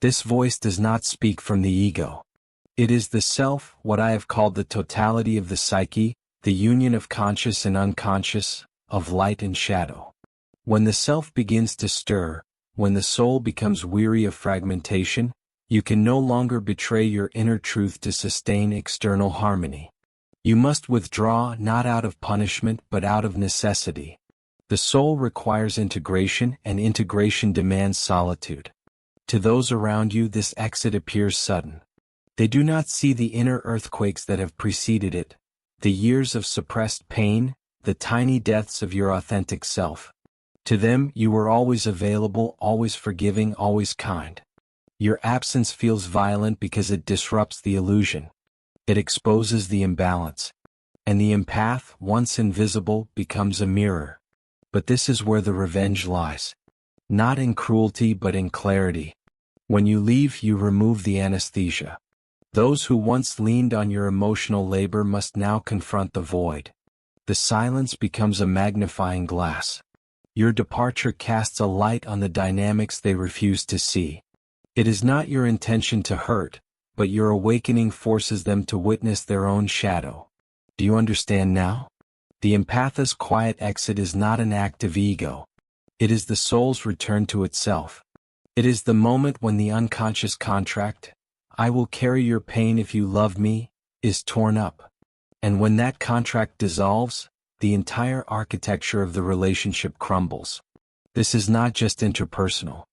This voice does not speak from the ego. It is the self, what I have called the totality of the psyche, the union of conscious and unconscious, of light and shadow. When the self begins to stir, when the soul becomes weary of fragmentation, you can no longer betray your inner truth to sustain external harmony. You must withdraw not out of punishment but out of necessity. The soul requires integration, and integration demands solitude. To those around you this exit appears sudden. They do not see the inner earthquakes that have preceded it, the years of suppressed pain, the tiny deaths of your authentic self. To them you were always available, always forgiving, always kind. Your absence feels violent because it disrupts the illusion. It exposes the imbalance. And the empath, once invisible, becomes a mirror. But this is where the revenge lies. Not in cruelty but in clarity. When you leave, you remove the anesthesia. Those who once leaned on your emotional labor must now confront the void. The silence becomes a magnifying glass. Your departure casts a light on the dynamics they refuse to see. It is not your intention to hurt, but your awakening forces them to witness their own shadow. Do you understand now? The empath's quiet exit is not an act of ego. It is the soul's return to itself. It is the moment when the unconscious contract, "I will carry your pain if you love me," is torn up. And when that contract dissolves, the entire architecture of the relationship crumbles. This is not just interpersonal.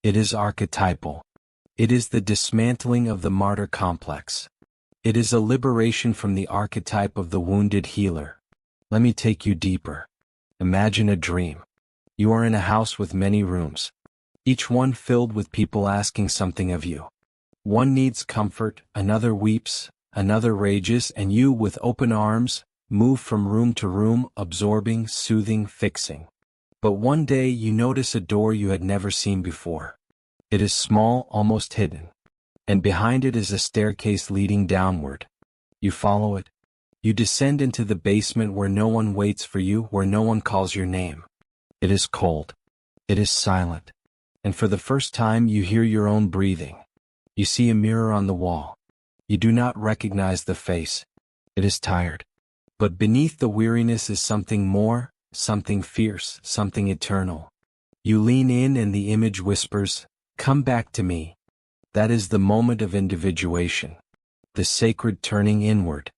It is archetypal. It is the dismantling of the martyr complex. It is a liberation from the archetype of the wounded healer. Let me take you deeper. Imagine a dream. You are in a house with many rooms, each one filled with people asking something of you. One needs comfort, another weeps, another rages, and you, with open arms, move from room to room, absorbing, soothing, fixing. But one day you notice a door you had never seen before. It is small, almost hidden. And behind it is a staircase leading downward. You follow it. You descend into the basement where no one waits for you, where no one calls your name. It is cold. It is silent. And for the first time you hear your own breathing. You see a mirror on the wall. You do not recognize the face. It is tired. But beneath the weariness is something more, something fierce, something eternal. You lean in and the image whispers, "Come back to me." That is the moment of individuation. The sacred turning inward.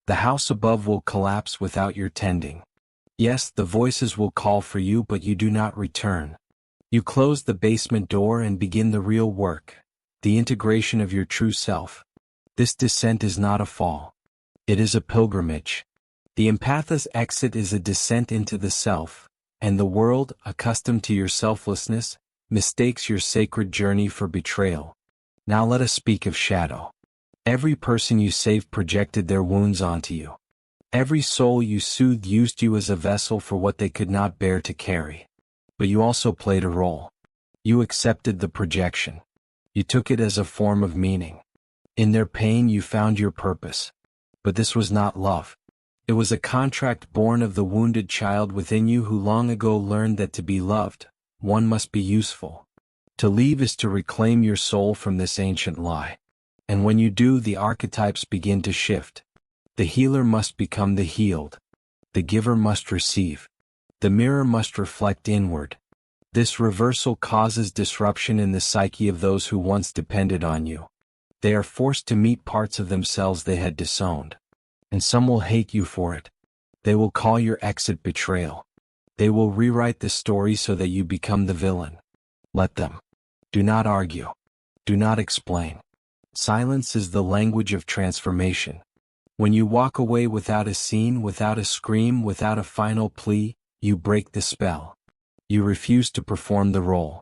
The house above will collapse without your tending. Yes, the voices will call for you, but you do not return. You close the basement door and begin the real work, the integration of your true self. This descent is not a fall. It is a pilgrimage. The empath's exit is a descent into the self, and the world, accustomed to your selflessness, mistakes your sacred journey for betrayal. Now let us speak of shadow. Every person you saved projected their wounds onto you. Every soul you soothed used you as a vessel for what they could not bear to carry. But you also played a role. You accepted the projection. You took it as a form of meaning. In their pain you found your purpose. But this was not love. It was a contract born of the wounded child within you who long ago learned that to be loved, one must be useful. To leave is to reclaim your soul from this ancient lie. And when you do, the archetypes begin to shift. The healer must become the healed. The giver must receive. The mirror must reflect inward. This reversal causes disruption in the psyche of those who once depended on you. They are forced to meet parts of themselves they had disowned. And some will hate you for it. They will call your exit betrayal. They will rewrite the story so that you become the villain. Let them. Do not argue. Do not explain. Silence is the language of transformation. When you walk away without a scene, without a scream, without a final plea, you break the spell. You refuse to perform the role.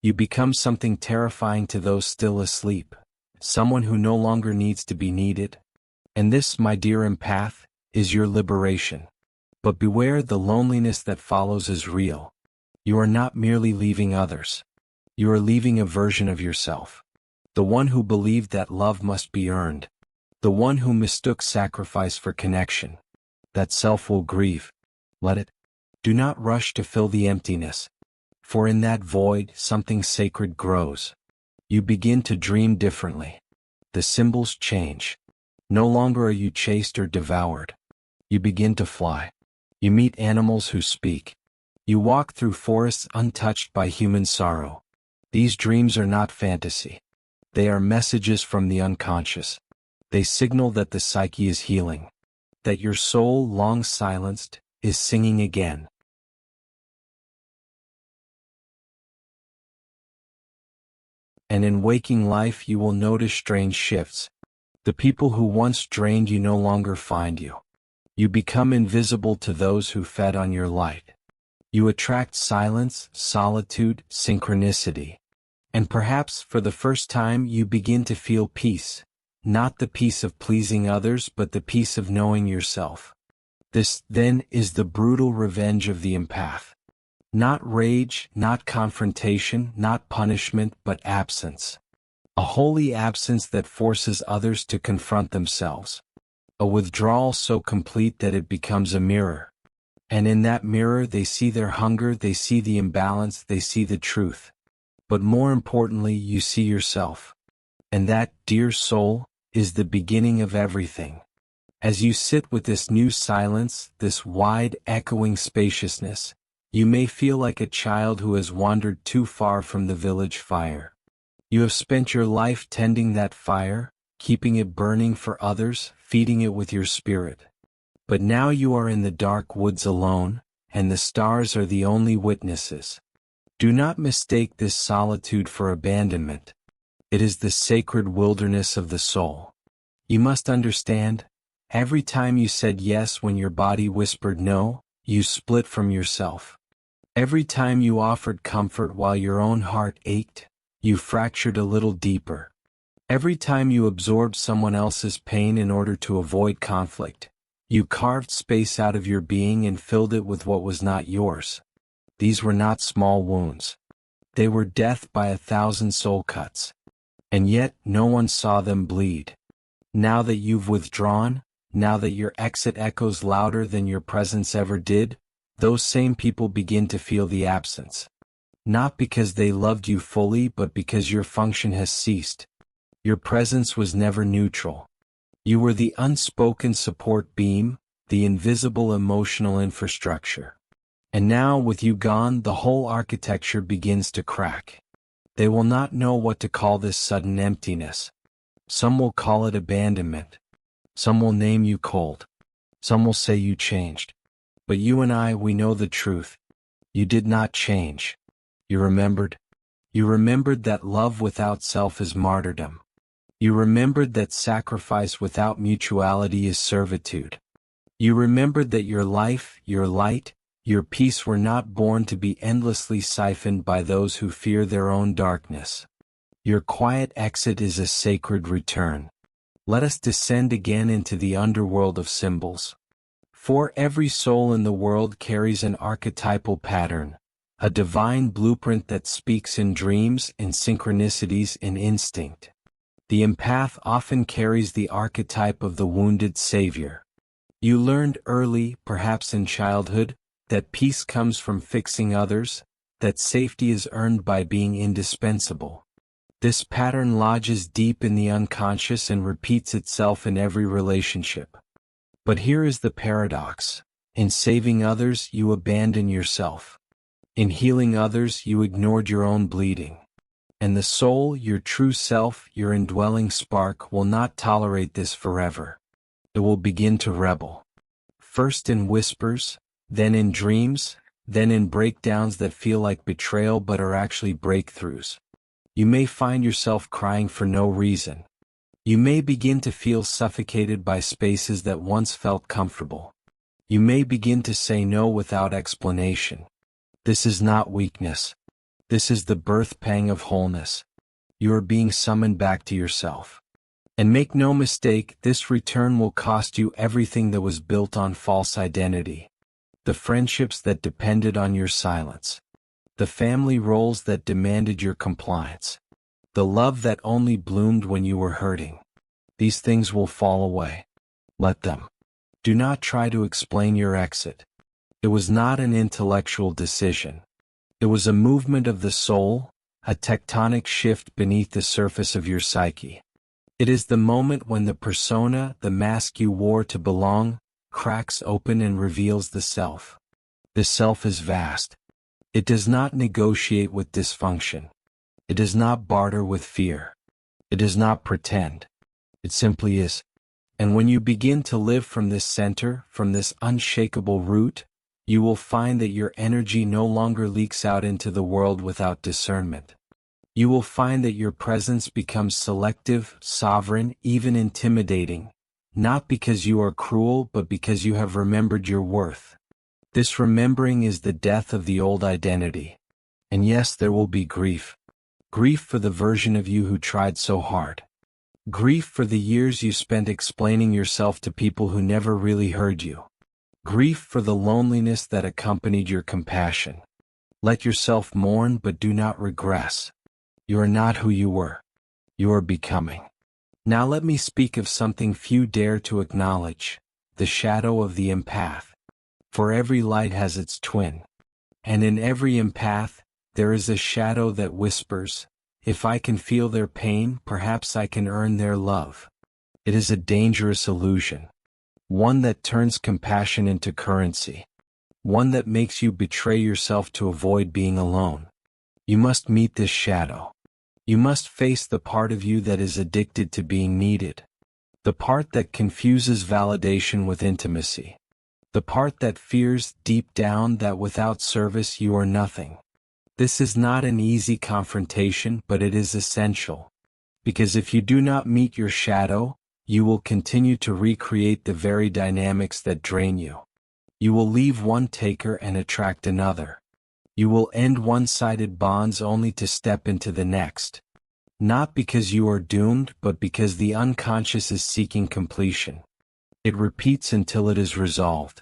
You become something terrifying to those still asleep, someone who no longer needs to be needed. And this, my dear empath, is your liberation. But beware, the loneliness that follows is real. You are not merely leaving others. You are leaving a version of yourself. The one who believed that love must be earned. The one who mistook sacrifice for connection. That self will grieve. Let it. Do not rush to fill the emptiness. For in that void, something sacred grows. You begin to dream differently. The symbols change. No longer are you chased or devoured. You begin to fly. You meet animals who speak. You walk through forests untouched by human sorrow. These dreams are not fantasy. They are messages from the unconscious. They signal that the psyche is healing, that your soul, long silenced, is singing again. And in waking life you will notice strange shifts. The people who once drained you no longer find you. You become invisible to those who fed on your light. You attract silence, solitude, synchronicity. And perhaps for the first time you begin to feel peace, not the peace of pleasing others but the peace of knowing yourself. This, then, is the brutal revenge of the empath. Not rage, not confrontation, not punishment, but absence. A holy absence that forces others to confront themselves. A withdrawal so complete that it becomes a mirror. And in that mirror they see their hunger, they see the imbalance, they see the truth. But more importantly, you see yourself. And that, dear soul, is the beginning of everything. As you sit with this new silence, this wide, echoing spaciousness, you may feel like a child who has wandered too far from the village fire. You have spent your life tending that fire, keeping it burning for others, feeding it with your spirit. But now you are in the dark woods alone, and the stars are the only witnesses. Do not mistake this solitude for abandonment. It is the sacred wilderness of the soul. You must understand, every time you said yes when your body whispered no, you split from yourself. Every time you offered comfort while your own heart ached, you fractured a little deeper. Every time you absorbed someone else's pain in order to avoid conflict, you carved space out of your being and filled it with what was not yours. These were not small wounds. They were death by 1,000 soul cuts. And yet no one saw them bleed. Now that you've withdrawn, now that your exit echoes louder than your presence ever did, those same people begin to feel the absence. Not because they loved you fully, but because your function has ceased. Your presence was never neutral. You were the unspoken support beam, the invisible emotional infrastructure. And now, with you gone, the whole architecture begins to crack. They will not know what to call this sudden emptiness. Some will call it abandonment. Some will name you cold. Some will say you changed. But you and I, we know the truth. You did not change. You remembered. You remembered that love without self is martyrdom. You remembered that sacrifice without mutuality is servitude. You remembered that your life, your light, your peace were not born to be endlessly siphoned by those who fear their own darkness. Your quiet exit is a sacred return. Let us descend again into the underworld of symbols. For every soul in the world carries an archetypal pattern, a divine blueprint that speaks in dreams, in synchronicities, in instinct. The empath often carries the archetype of the wounded savior. You learned early, perhaps in childhood, that peace comes from fixing others, that safety is earned by being indispensable. This pattern lodges deep in the unconscious and repeats itself in every relationship. But here is the paradox. In saving others, you abandon yourself. In healing others, you ignored your own bleeding. And the soul, your true self, your indwelling spark, will not tolerate this forever. It will begin to rebel. First in whispers, then in dreams, then in breakdowns that feel like betrayal but are actually breakthroughs. You may find yourself crying for no reason. You may begin to feel suffocated by spaces that once felt comfortable. You may begin to say no without explanation. This is not weakness. This is the birth pang of wholeness. You are being summoned back to yourself. And make no mistake, this return will cost you everything that was built on false identity. The friendships that depended on your silence. The family roles that demanded your compliance. The love that only bloomed when you were hurting. These things will fall away. Let them. Do not try to explain your exit. It was not an intellectual decision. It was a movement of the soul, a tectonic shift beneath the surface of your psyche. It is the moment when the persona, the mask you wore to belong, cracks open and reveals the self. The self is vast. It does not negotiate with dysfunction. It does not barter with fear. It does not pretend. It simply is. And when you begin to live from this center, from this unshakable root, you will find that your energy no longer leaks out into the world without discernment. You will find that your presence becomes selective, sovereign, even intimidating, not because you are cruel but because you have remembered your worth. This remembering is the death of the old identity. And yes, there will be grief. Grief for the version of you who tried so hard. Grief for the years you spent explaining yourself to people who never really heard you. Grief for the loneliness that accompanied your compassion. Let yourself mourn but do not regress. You are not who you were. You are becoming. Now let me speak of something few dare to acknowledge, the shadow of the empath. For every light has its twin. And in every empath, there is a shadow that whispers, if I can feel their pain, perhaps I can earn their love. It is a dangerous illusion. One that turns compassion into currency. One that makes you betray yourself to avoid being alone. You must meet this shadow. You must face the part of you that is addicted to being needed. The part that confuses validation with intimacy. The part that fears deep down that without service you are nothing. This is not an easy confrontation, but it is essential. Because if you do not meet your shadow, you will continue to recreate the very dynamics that drain you. You will leave one taker and attract another. You will end one-sided bonds only to step into the next. Not because you are doomed, but because the unconscious is seeking completion. It repeats until it is resolved.